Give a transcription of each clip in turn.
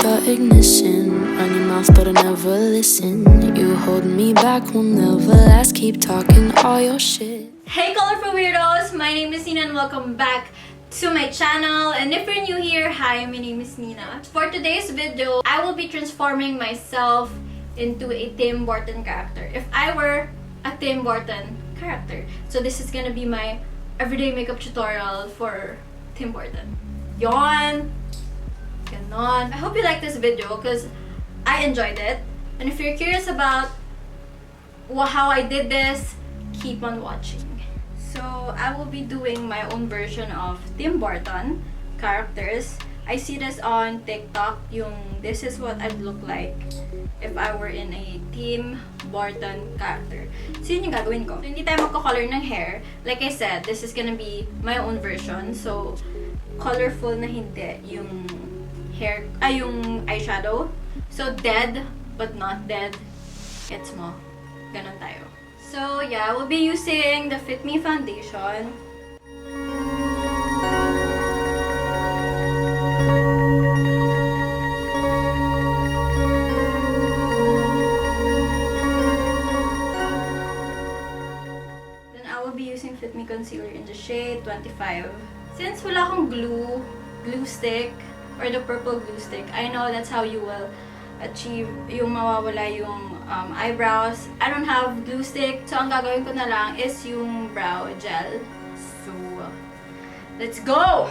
the ignition. Run your mouth but I never listen. You hold me back, will never last. Keep talking all your shit. Hey colorful weirdos! My name is Nina and welcome back to my channel. And if you're new here, hi, my name is Nina. For today's video, I will be transforming myself into a Tim Burton character. If I were a Tim Burton character. So this is gonna be my everyday makeup tutorial for Tim Burton. Yon! Ganon. I hope you like this video because I enjoyed it. And if you're curious about how I did this, keep on watching. So I will be doing my own version of Tim Burton characters. I see this on TikTok, yung this is what I'd look like if I were in a Tim Burton character. So yun yung gagawin ko. So, hindi tayo magko-color ng hair. Like I said, this is gonna be my own version. So colorful na hindi yung hair, yung eyeshadow. So dead but not dead. Gets mo? Ganon tayo. So yeah, we'll be using the Fit Me foundation. Then I will be using Fit Me concealer in the shade 25. Since wala akong glue stick, or the purple glue stick, I know that's how you will achieve yung mawawala yung eyebrows. I don't have glue stick, so ang gagawin ko na lang is yung brow gel. So, let's go!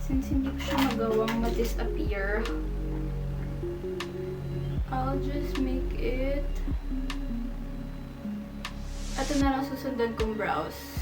Since hindi ko siya magawang ma-disappear, I'll just make it. Ito na lang susundan kong brows.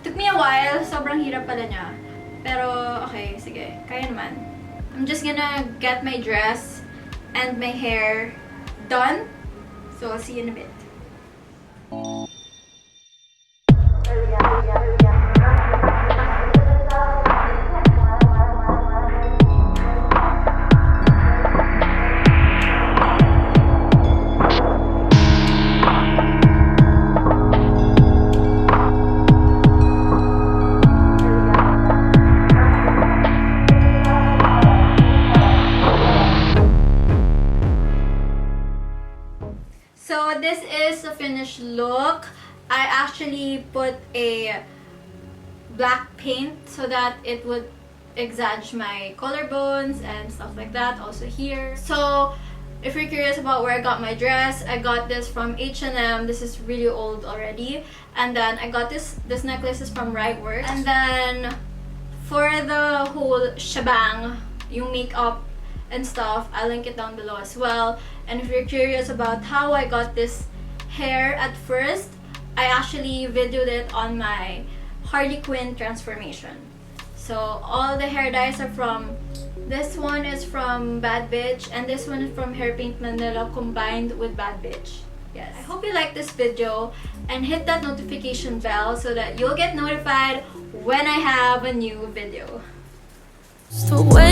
Took me a while. Sobrang hirap pala niya. Pero, okay, sige. Kaya naman. I'm just gonna get my dress and my hair done. So, I'll see you in a bit. So this is the finished look. I actually put a black paint so that it would exaggerate my collarbones and stuff like that. Also here. So if you're curious about where I got my dress, I got this from H&M. This is really old already. And then I got this necklace is from Rightworks. And then for the whole shebang, yung makeup and stuff, I'll link it down below as well. And if you're curious about how I got this hair at first, I actually videoed it on my Harley Quinn transformation. So all the hair dyes are from, this one is from Btch and this one is from Hairpaintmnl combined with Btch. Yes. I hope you like this video and hit that notification bell so that you'll get notified when I have a new video. So when